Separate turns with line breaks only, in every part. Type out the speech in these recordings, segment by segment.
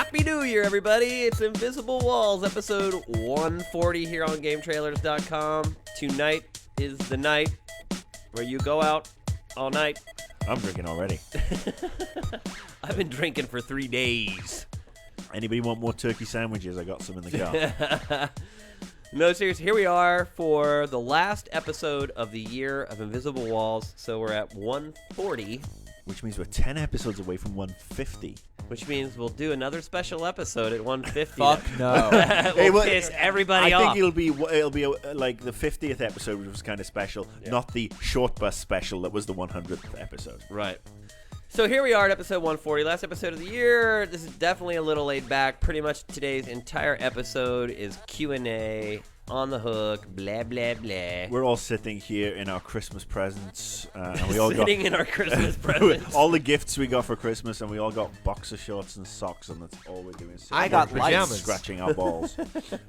Happy New Year, everybody. It's Invisible Walls, episode 140 here on GameTrailers.com. Tonight is the night where you go out all night.
I'm drinking already.
I've been drinking for 3 days.
Anybody want more turkey sandwiches? I got some in the car.
No, seriously, here we are for the last episode of the year of Invisible Walls. So we're at 140.
Which means we're 10 episodes away from 150.
Which means we'll do another special episode at 150.
Fuck no.
We'll piss everybody
I
off.
think it'll be like the 50th episode, which was kind of special, not the short bus special that was the 100th episode.
Right. So here we are at episode 140, last episode of the year. This is definitely a little laid back. Pretty much today's entire episode is Q&A, on the hook, blah, blah, blah.
We're all sitting here in our Christmas presents. And we all
Sitting in our Christmas presents.
all the gifts we got for Christmas, and we all got boxer shorts and socks, and that's all we're doing.
I got
pajamas.
Scratching our balls.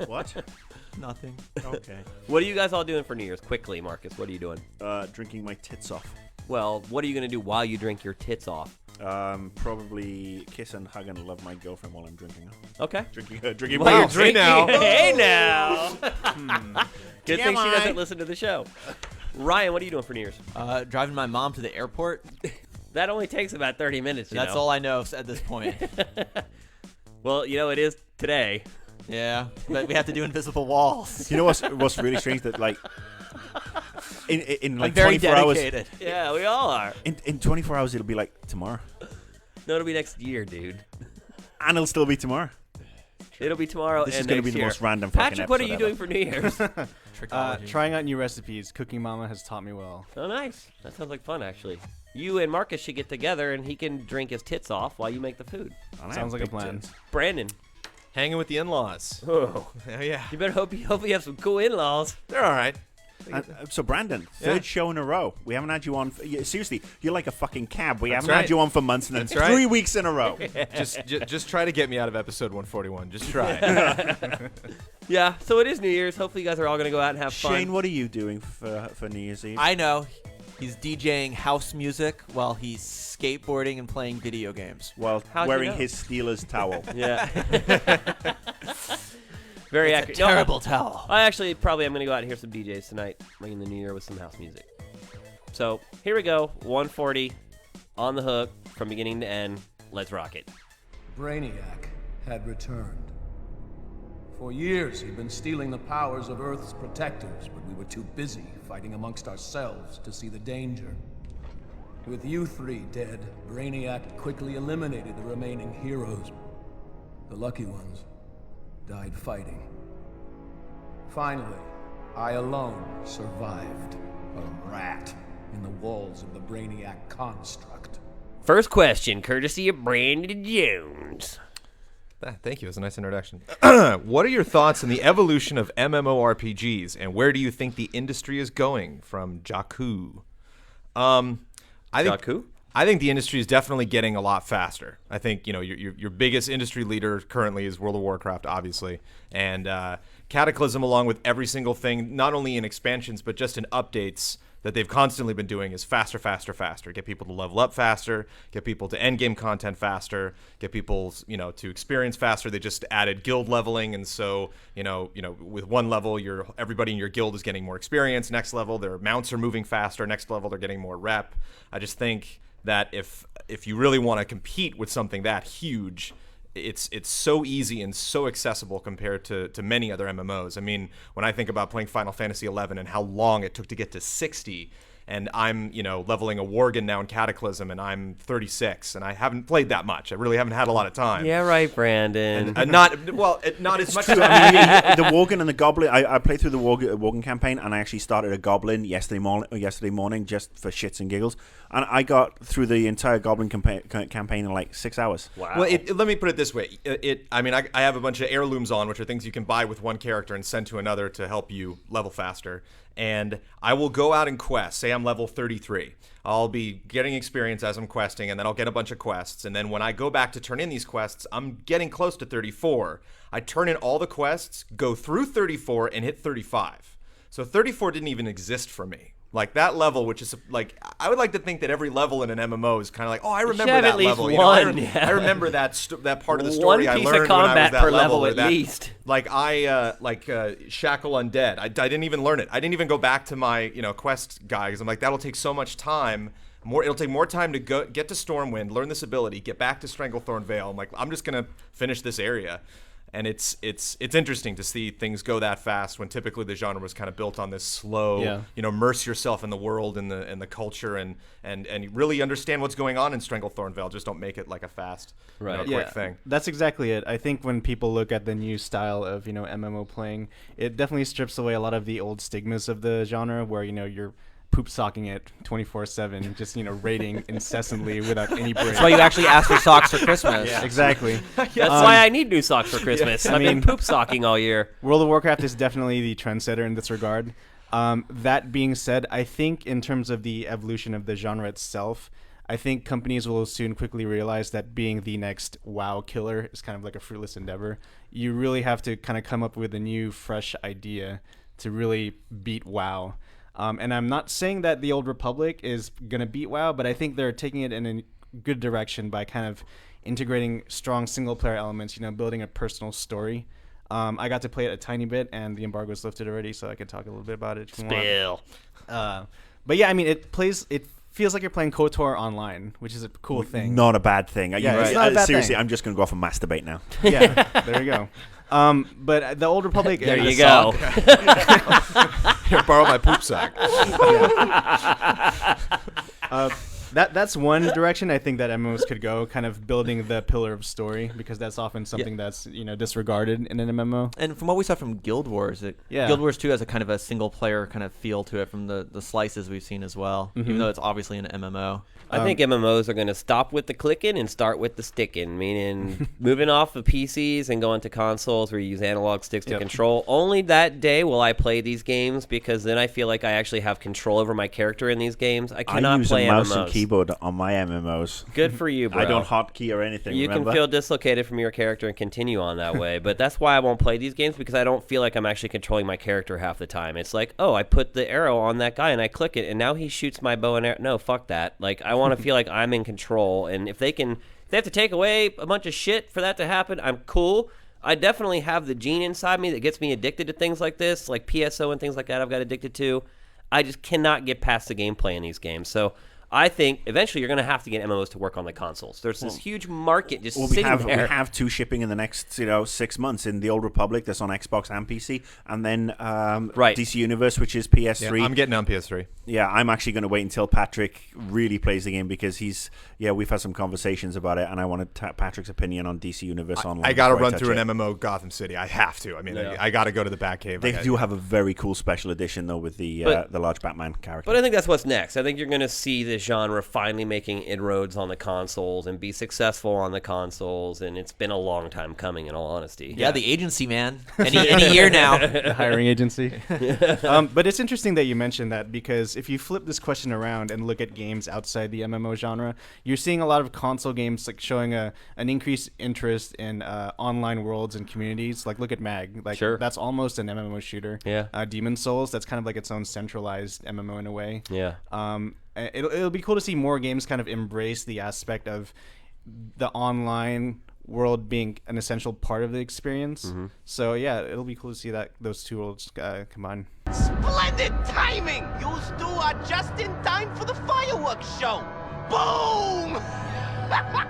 What?
Nothing.
Okay.
What are you guys all doing for New Year's? Quickly, Marcus, what are you doing?
Drinking my tits off.
Well, what are you going to do while you drink your tits off?
Probably kiss and hug and love my girlfriend while I'm drinking.
Okay.
Drinking
Wow.
my
drink now.
Hey now. Good thing she
TMI.
doesn't listen to the show. Ryan, what are you doing for New Year's?
Driving my mom to the airport.
That only takes about 30 minutes,
That's all I know at this point.
Well, it is today.
Yeah, but we have to do invisible walls.
You know what's really strange that like in like
I'm very
24 hours
dedicated.
Yeah, we all are.
in 24 hours it'll be like tomorrow,
No, it'll be next year, dude.
and it'll still be tomorrow.
It'll be tomorrow
This
and
is going to
next
be the
year.
most random fucking
Patrick, what are
episode
you
ever.
doing for New Year's?
Trichology.
Trying out new recipes. Cooking Mama has taught me well.
Oh, nice. That sounds like fun, actually. You and Marcus should get together, and he can drink his tits off while you make the food.
Sounds like a plan.
Brandon.
Hanging with the in-laws.
Oh,
Oh, yeah.
you better hope you have some cool in-laws.
They're all right.
So Brandon, third show in a row. We haven't had you on. Seriously, you're like a fucking cab. We haven't
right.
had you on for months, and then
That's right.
3 weeks in a row.
Just try to get me out of episode 141. Just try.
Yeah, so it is New Year's. Hopefully you guys are all going to go out and have fun.
Shane, what are you doing for New Year's Eve?
I know. He's DJing house music while he's skateboarding and playing video games.
While
How'd you
wearing
know?
his Steelers towel.
Yeah. Very
It's a
accurate. No,
terrible towel.
I actually probably am going to go out and hear some DJs tonight, ringing the new year with some house music. So here we go, 140, on the hook, from beginning to end. Let's rock it.
Brainiac had returned. For years, he'd been stealing the powers of Earth's protectors, but we were too busy fighting amongst ourselves to see the danger. With you three dead, Brainiac quickly eliminated the remaining heroes. The lucky ones died fighting. Finally, I alone survived. A rat in the walls of the Brainiac construct.
First question, courtesy of Brandon Jones.
Thank you. That's a nice introduction. What are your thoughts on the evolution of MMORPGs, and where do you think the industry is going? From Jakku.
Jakku?
I think the industry is definitely getting a lot faster. I think your biggest industry leader currently is World of Warcraft, obviously, and Cataclysm, along with every single thing, not only in expansions but just in updates that they've constantly been doing, is faster, faster, faster. Get people to level up faster, get people to end game content faster, get people to experience faster. They just added guild leveling, and so with one level, everybody in your guild is getting more experience. Next level, their mounts are moving faster. Next level, they're getting more rep. I just think that if you really want to compete with something that huge, it's so easy and so accessible compared to many other MMOs. I mean, when I think about playing Final Fantasy XI and how long it took to get to 60, and I'm leveling a Worgen now in Cataclysm, and I'm 36, and I haven't played that much. I really haven't had a lot of time.
Yeah, right, Brandon.
Not as much.
True. I mean, the Worgen and the Goblin. I played through the Worgen campaign, and I actually started a Goblin yesterday morning just for shits and giggles, and I got through the entire Goblin campaign in like 6 hours.
Wow.
Well, let me put it this way. I have a bunch of heirlooms on, which are things you can buy with one character and send to another to help you level faster. And I will go out and quest. Say I'm level 33. I'll be getting experience as I'm questing, and then I'll get a bunch of quests. And then when I go back to turn in these quests, I'm getting close to 34. I turn in all the quests, go through 34, and hit 35. So 34 didn't even exist for me. Like that level, which is like I would like to think that every level in an MMO is kind of like, oh, I remember
have
that
at least
level.
one,
I remember that part of the
One
story I
piece of
learned
combat
when I was that
per level
or
at
that-
least.
Like Shackle Undead. I didn't even learn it. I didn't even go back to my quest guy because I'm like that'll take so much time. It'll take more time to get to Stormwind, learn this ability, get back to Stranglethorn Vale. I'm like, I'm just gonna finish this area, and it's interesting to see things go that fast when typically the genre was kind of built on this slow, immerse yourself in the world and the culture and really understand what's going on in Stranglethorn Vale. Just don't make it like a fast, quick thing.
That's exactly it. I think when people look at the new style of MMO playing, it definitely strips away a lot of the old stigmas of the genre, where you're poop socking it 24/7, just raiding incessantly without any break.
That's why you actually ask for socks for Christmas.
Exactly.
That's why I need new socks for Christmas.
I
I've been
mean-
poop socking all year.
World of Warcraft is definitely the trendsetter in this regard. That being said, I think in terms of the evolution of the genre itself, I think companies will soon quickly realize that being the next WoW killer is kind of like a fruitless endeavor. You really have to kind of come up with a new, fresh idea to really beat WoW. And I'm not saying that the Old Republic is going to beat WoW, but I think they're taking it in a good direction by kind of integrating strong single-player elements, building a personal story. I got to play it a tiny bit, and the embargo's lifted already, so I can talk a little bit about it if you want. But yeah, I mean, it feels like you're playing KOTOR online, which is a cool thing.
Not a bad thing.
Yeah, it's not a bad
seriously,
thing.
I'm just going to go off and masturbate now.
Yeah, there you go. But the Old Republic.
There you go.
Here, borrow my poop sack.
That's one direction I think that MMOs could go, kind of building the pillar of story, because that's often something that's disregarded in an MMO.
And from what we saw from Guild Wars, Guild Wars 2 has a kind of a single player kind of feel to it from the slices we've seen as well, even though it's obviously an MMO.
I think MMOs are going to stop with the clicking and start with the sticking, meaning moving off of PCs and going to consoles where you use analog sticks to control. Only that day will I play these games, because then I feel like I actually have control over my character in these games. I cannot play
I use
MMOs.
a mouse and keyboard on my MMOs.
Good for you, bro.
I don't hotkey or anything.
You
remember?
can feel dislocated from your character and continue on that way, but that's why I won't play these games, because I don't feel like I'm actually controlling my character half the time. It's like, oh, I put the arrow on that guy and I click it, and now he shoots my bow and arrow. No, fuck that. Like, I want to feel like I'm in control, and if they have to take away a bunch of shit for that to happen, I'm cool. I definitely have the gene inside me that gets me addicted to things like this, like PSO and things like that I've got addicted to. I just cannot get past the gameplay in these games. So I think eventually you're going to have to get MMOs to work on the consoles. There's this huge market just sitting there.
We have two shipping in the next 6 months in the Old Republic that's on Xbox and PC, and then DC Universe, which is PS3.
Yeah, I'm getting on PS3.
Yeah, I'm actually going to wait until Patrick really plays the game, because we've had some conversations about it, and I want Patrick's opinion on DC Universe Online.
I got to
before
run
touch
through
it.
an MMO Gotham City. I have to. I mean, I got to go to the Batcave.
They do have a very cool special edition, though, with the large Batman character.
But I think that's what's next. I think you're going to see this genre finally making inroads on the consoles and be successful on the consoles, and it's been a long time coming, in all honesty.
Yeah, the agency, man. Any year now.
The hiring agency. But it's interesting that you mentioned that, because if you flip this question around and look at games outside the MMO genre, you're seeing a lot of console games like showing an increased interest in online worlds and communities. Like, look at MAG. Like, that's almost an MMO shooter.
Yeah.
Demon's Souls, that's kind of like its own centralized MMO in a way.
Yeah.
It'll be cool to see more games kind of embrace the aspect of the online world being an essential part of the experience. So yeah, it'll be cool to see that those two worlds combine.
Splendid timing! You two are just in time for the fireworks show. Boom!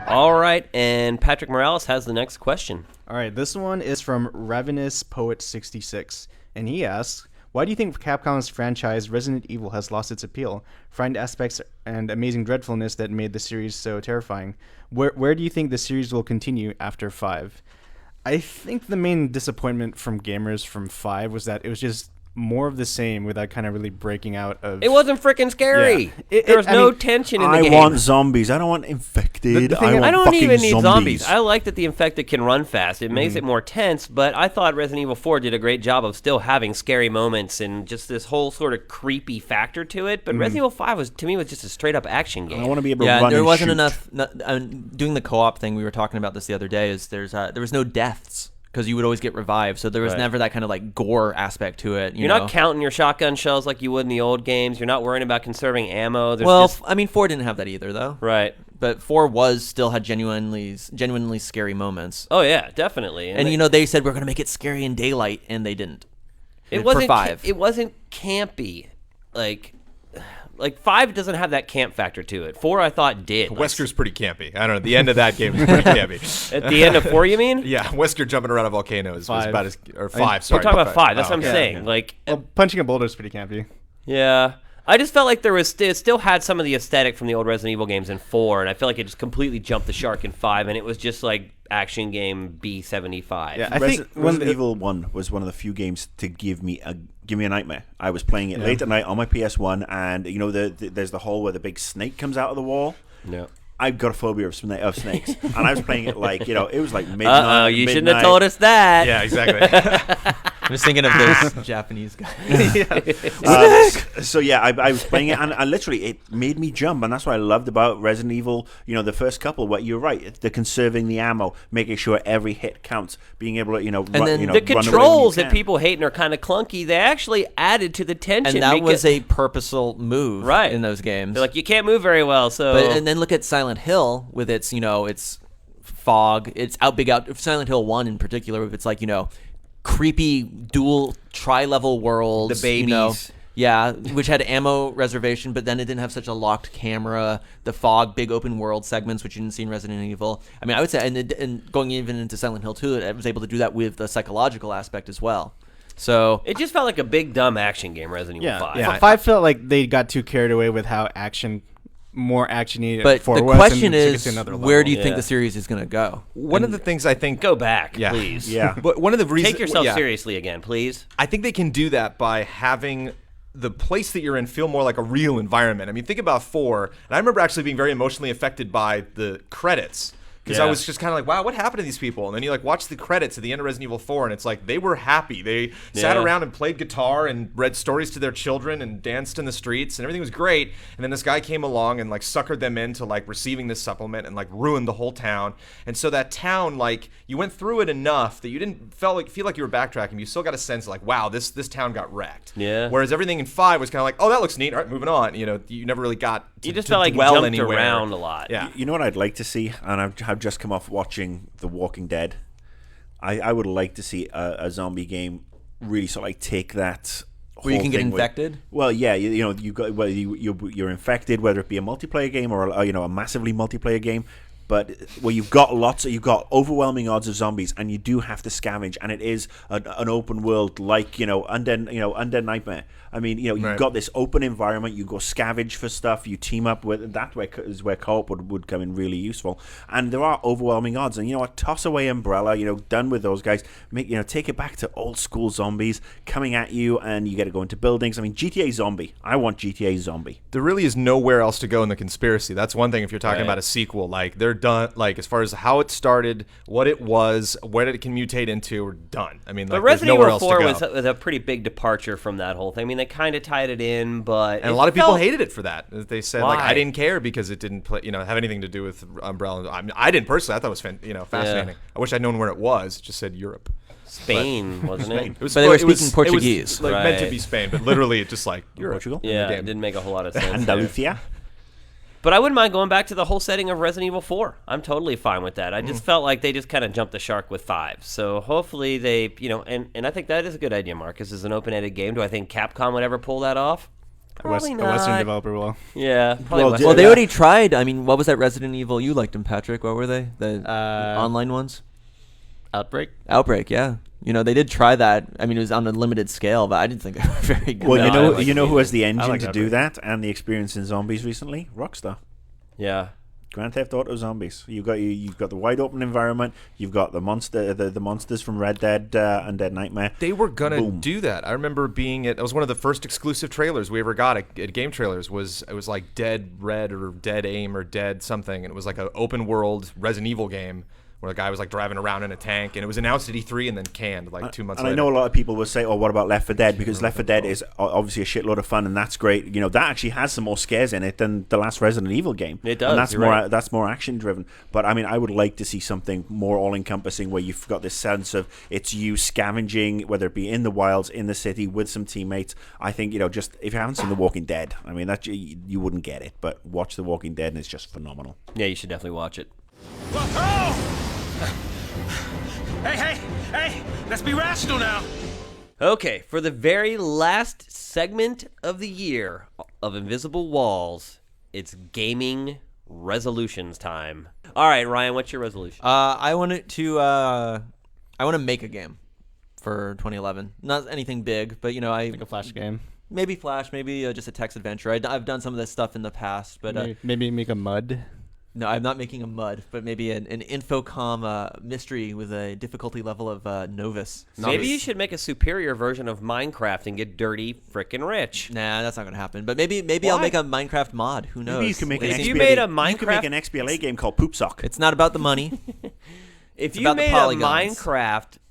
All right, and Patrick Morales has the next question.
All right, this one is from Ravenous Poet 66, and he asks, why do you think Capcom's franchise Resident Evil has lost its appeal, fried aspects, and amazing dreadfulness that made the series so terrifying? Where do you think the series will continue after 5? I think the main disappointment from gamers from 5 was that it was just more of the same without kind of really breaking out of...
It wasn't freaking scary.
Yeah.
There was no tension in the game.
I want zombies. I don't want infected.
I don't
fucking
even need zombies. I like that the infected can run fast. It makes it more tense, but I thought Resident Evil 4 did a great job of still having scary moments and just this whole sort of creepy factor to it. But Resident Evil 5 was just a straight up action game.
I want to be able to run
Yeah, there
and
wasn't
shoot.
enough. Doing the co-op thing, we were talking about this the other day. There was no deaths because you would always get revived. So there was
Right.
never that kind of like gore aspect to it.
You're
know?
not counting your shotgun shells like you would in the old games. You're not worrying about conserving ammo. There's
Well,
just,
I mean, 4 didn't have that either, though.
right.
But 4 still had genuinely scary moments.
Oh yeah, definitely.
And they said we're gonna make it scary in daylight, and they didn't.
it
for
wasn't
5.
It wasn't campy. Like 5 doesn't have that camp factor to it. 4 I thought did. Like,
Wesker's pretty campy. I don't know. The end of that game is pretty campy.
at the end of 4, you mean?
Yeah, Wesker jumping around a volcano was
5.
about as or
I mean,
5. Sorry,
We're talking about 5. That's
Oh,
what I'm
okay.
saying. Like,
Well, punching a boulder is pretty campy.
yeah. I just felt like it still had some of the aesthetic from the old Resident Evil games in 4, and I feel like it just completely jumped the shark in 5, and it was just like action game B75.
Yeah, I think
Resident Evil 1 was one of the few games to give me a nightmare. I was playing it late at night on my PS1, and there's the hole where the big snake comes out of the wall.
No.
I've got a phobia of snakes, and I was playing it like it was like midnight.
You shouldn't have told us that.
Yeah, exactly.
I'm just thinking of those Japanese guys.
So yeah, I was playing it, and literally it made me jump, and that's what I loved about Resident Evil. The first couple. Where you're right, the conserving the ammo, making sure every hit counts, being able to
then
The controls that people hate and are kind of clunky, they actually added to the tension.
And that
because-
was a purposeful move
Right.
in those games.
They're like, you can't move very well, so...
and then look at Silent Hill with its, its fog. It's Silent Hill 1 in particular, with its like, creepy dual tri-level worlds.
The babies.
Yeah, which had ammo reservation, but then it didn't have such a locked camera. The fog, big open world segments, which you didn't see in Resident Evil. I mean, I would say, and going even into Silent Hill 2, it was able to do that with the psychological aspect as well. So
It just felt like a big, dumb action game, Resident Evil 5.
Yeah. 5 felt like they got too carried away with how more actiony.
but
4
the
was,
question
and took it
is,
to another
where do
level.
you think
Yeah.
the series is going to go?
One of the things I think
Go back,
Yeah.
please.
Yeah.
But one of the reasons
Take yourself
yeah.
seriously again, please.
I think they can do that by having the place that you're in feel more like a real environment. I mean, think about 4, and I remember actually being very emotionally affected by the credits. Because I
Yeah.
was just kind of like, wow, what happened to these people? And then you watch the credits at the end of Resident Evil 4, and it's like they were happy. They sat
Yeah.
around and played guitar and read stories to their children and danced in the streets, and everything was great. And then this guy came along and suckered them into receiving this supplement and ruined the whole town. And so that town, you went through it enough that you didn't feel like you were backtracking. But you still got a sense wow, this town got wrecked.
Yeah.
Whereas everything in 5 was kind of like, oh, that looks neat. All right, moving on. You never really got.
You just
to
felt like
dwell
jumped
anywhere.
around a lot.
Yeah.
You know what I'd like to see, and I've just come off watching The Walking Dead. I would like to see a zombie game really sort of take that.
Where you
whole
can get
thing with-
infected?
Well, yeah, you got whether you're infected, whether it be a multiplayer game or a massively multiplayer game. But where you've got overwhelming odds of zombies, and you do have to scavenge, and it is an open world Undead Nightmare. I mean, you've
Right.
got this open environment. You go scavenge for stuff. You team up with that way is where co-op would come in really useful. And there are overwhelming odds. And toss away Umbrella. Done with those guys. Take it back to old school zombies coming at you, and you get to go into buildings. I mean, GTA Zombie. I want GTA Zombie.
There really is nowhere else to go in the conspiracy. That's one thing if you're talking
Right.
about a sequel. They're done, as far as how it started, what it was, what it can mutate into, we're done. I mean,
But
there's
Resident
nowhere
Evil
else
4
to go.
was a pretty big departure from that whole thing. I mean, they kind of tied it in, but...
And a lot of people hated it for that. They said,
Why?
I didn't care because it didn't have anything to do with Umbrella. I mean, I didn't personally. I thought it was fascinating. I wish I'd known where it was. It just said Europe.
Spain, wasn't it?
It was,
But they were
it was-
speaking
it was,
Portuguese.
meant to
Right.
be Spain, but literally it just Europe.
Portugal?
Yeah,
the
it
game.
didn't make a whole lot of sense. there.
Andalusia.
But I wouldn't mind going back to the whole setting of Resident Evil 4. I'm totally fine with that. I just felt like they just kind of jumped the shark with 5. So hopefully they, and I think that is a good idea, Marcus, is an open-ended game. Do I think Capcom would ever pull that off? Probably
A
not.
Western developer will.
Yeah, probably
Well,
Western.
Well, they
Yeah.
already tried. I mean, what was that Resident Evil? You liked them, Patrick. What were they? The online ones?
Outbreak.
Outbreak, yeah. They did try that. I mean, it was on a limited scale, but I didn't think they were very good.
Well,
No, I like
you know
it.
who has the engine
like
to
that
do
bit.
that and the experience in zombies recently? Rockstar.
Yeah.
Grand Theft Auto Zombies. You've got the wide open environment. You've got the monsters from Red Dead Undead Nightmare.
They were gonna
Boom.
do that. I remember being at. It was one of the first exclusive trailers we ever got at Game Trailers. It was like Dead Red or Dead Aim or Dead something, and it was like an open world Resident Evil game where the guy was like driving around in a tank, and it was announced at E3 and then canned like 2 months
And
later.
I know a lot of people will say, "Oh, what about Left 4 Dead?" Because Left 4 Dead is obviously a shitload of fun, and that's great. You know, that actually has some more scares in it than the last Resident Evil game.
It does,
and that's
you're
more
right.
that's more action driven. But I mean, I would like to see something more all encompassing, where you've got this sense of it's you scavenging, whether it be in the wilds, in the city, with some teammates. I think, you know, just if you haven't seen The Walking Dead, I mean, that you wouldn't get it, but watch The Walking Dead, and it's just phenomenal.
Yeah, you should definitely watch it.
Hey, let's be rational now.
Okay, for the very last segment of the year of Invisible Walls, it's gaming resolutions time. All right, Ryan, what's your resolution?
I want to make a game for 2011. Not anything big, but
Like a Flash game.
maybe Flash, maybe just a text adventure. I've done some of this stuff in the past, but
Maybe make a mud.
no, I'm not making a mud, but maybe an Infocom mystery with a difficulty level of Novus.
Maybe you should make a superior version of Minecraft and get dirty frickin' rich.
Nah, that's not gonna happen. But maybe I'll
Why?
make a Minecraft mod. Who knows?
Maybe you can make an
If
XBLA.
you made a
You can make
Minecraft-
an XBLA game called Poop Sock.
It's not about the money.
If
It's
you
about the
made a
polygons.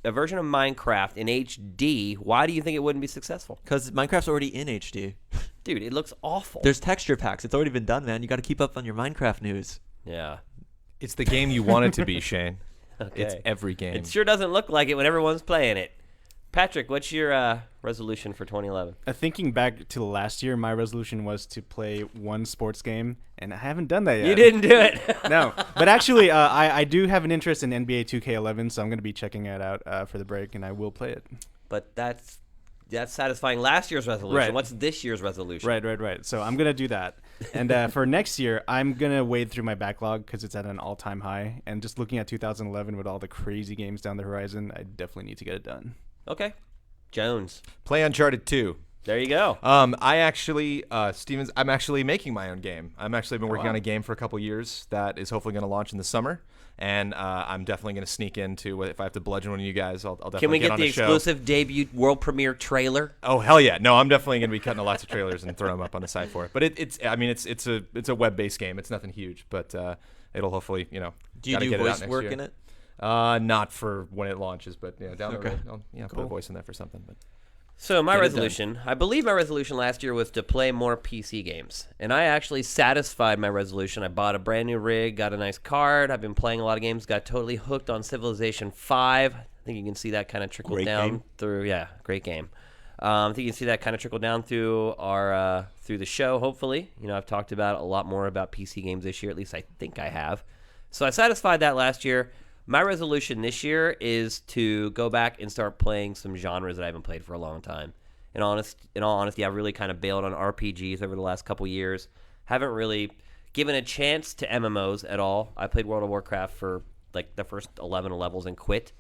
a version of Minecraft in HD, why do you think it wouldn't be successful?
Because Minecraft's already in HD.
Dude, it looks awful.
There's texture packs. It's already been done, man. You got to keep up on your Minecraft news.
Yeah.
It's the game you want it to be, Shane.
Okay.
It's every game.
It sure doesn't look like it when everyone's playing it. Patrick, what's your resolution for 2011?
Thinking back to last year, my resolution was to play one sports game, and I haven't done that yet.
You didn't do it.
No, but actually, I do have an interest in NBA 2K11, so I'm going to be checking it out for the break, and I will play it.
But that's satisfying last year's resolution.
Right.
What's this year's resolution?
Right. So I'm going to do that. And for next year, I'm going to wade through my backlog because it's at an all-time high. And just looking at 2011 with all the crazy games down the horizon, I definitely need to get it done.
Okay. Jones.
Play Uncharted 2.
There you go.
I actually, I'm actually making my own game. I'm actually been working
wow.
on a game for a couple years that is hopefully going to launch in the summer. And I'm definitely going to sneak into, if I have to bludgeon one of you guys, I'll definitely
Can we
get
get
on
the
the show.
exclusive debut world premiere trailer?
Oh hell yeah! No, I'm definitely gonna be cutting lots of trailers and throwing them up on the site for it. But it's a web-based game. It's nothing huge, but it'll hopefully
Do you
gotta
do
get it out
voice
next
work
year.
in it?
Not for when it launches, but down the
Okay.
road, I'll put a voice in there for something. But
So my
Get it done.
resolution, I believe my resolution last year was to play more PC games. And I actually satisfied my resolution. I bought a brand new rig, got a nice card. I've been playing a lot of games, got totally hooked on Civilization 5. I think you can see that kind of trickle
Great
down
game.
through, yeah, great game. I think you can see that kind of trickle down through our through the show, hopefully. I've talked about a lot more about PC games this year, at least I think I have. So I satisfied that last year. My resolution this year is to go back and start playing some genres that I haven't played for a long time. In all honesty, I've really kind of bailed on RPGs over the last couple years. Haven't really given a chance to MMOs at all. I played World of Warcraft for like the first 11 levels and quit.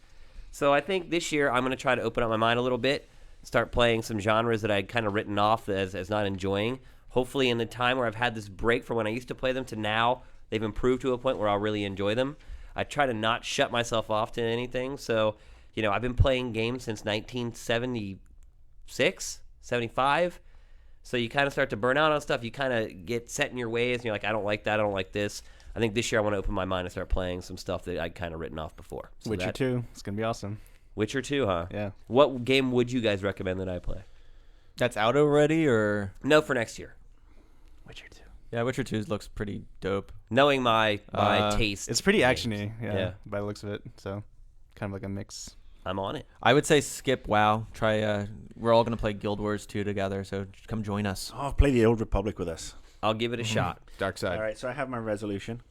So I think this year I'm going to try to open up my mind a little bit, start playing some genres that I'd kind of written off as not enjoying. Hopefully in the time where I've had this break from when I used to play them to now, they've improved to a point where I'll really enjoy them. I try to not shut myself off to anything. So, I've been playing games since 1976, 75. So you kind of start to burn out on stuff. You kind of get set in your ways, and you're like, I don't like that. I don't like this. I think this year I want to open my mind and start playing some stuff that I'd kind of written off before. So
Witcher 2. It's going to be awesome.
Witcher 2, huh?
Yeah.
What game would you guys recommend that I play?
That's out already, or
No, for next year.
Witcher 2.
yeah, Witcher 2 looks pretty dope.
Knowing my taste.
It's pretty
in
actiony,
games.
yeah, by the looks of it. So, kind of like a mix.
I'm on it.
I would say skip WoW. Try. We're all gonna play Guild Wars 2 together, so come join us.
Oh, play the Old Republic with us.
I'll give it a shot.
Dark Side.
All right, so I have my resolution.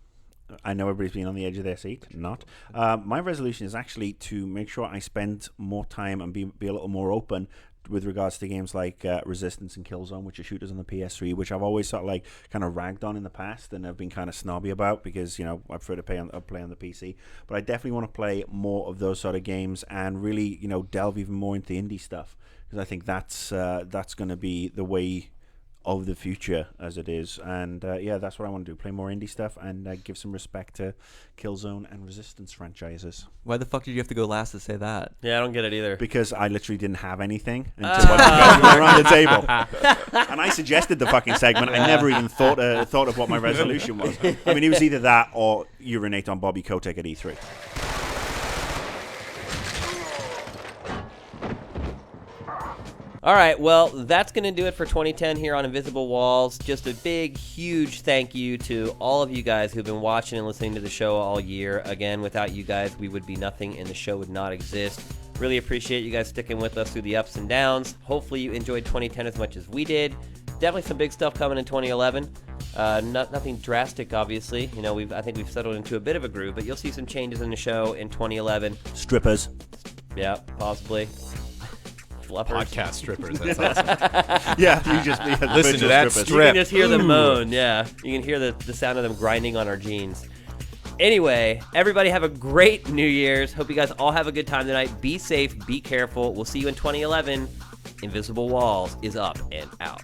I know everybody's been on the edge of their seat. Not. My resolution is actually to make sure I spend more time and be a little more open with regards to games like Resistance and Killzone, which are shooters on the PS3, which I've always sort of like kind of ragged on in the past and I've been kind of snobby about because, I prefer to play on the PC. But I definitely want to play more of those sort of games and really, delve even more into the indie stuff because I think that's going to be the way of the future as it is. And that's what I want to do, play more indie stuff and give some respect to Killzone and Resistance franchises.
Why the fuck did you have to go last to say that?
Yeah, I don't get it either.
Because I literally didn't have anything until you guys were around the table. And I suggested the fucking segment. I never even thought of what my resolution was. I mean, it was either that or urinate on Bobby Kotick at E3.
All right, well, that's going to do it for 2010 here on Invisible Walls. Just a big, huge thank you to all of you guys who've been watching and listening to the show all year. Again, without you guys, we would be nothing and the show would not exist. Really appreciate you guys sticking with us through the ups and downs. Hopefully you enjoyed 2010 as much as we did. Definitely some big stuff coming in 2011. Nothing drastic, obviously. You know, I think we've settled into a bit of a groove, but you'll see some changes in the show in 2011.
Strippers.
Yeah, possibly. Fluffers.
Podcast strippers. That's awesome.
Yeah, you just
Listen to that
strippers.
You
strip.
can just hear them moan, yeah. You can hear the sound of them grinding on our jeans. Anyway, everybody have a great New Year's. Hope you guys all have a good time tonight. Be safe, be careful. We'll see you in 2011. Invisible Walls is up and out.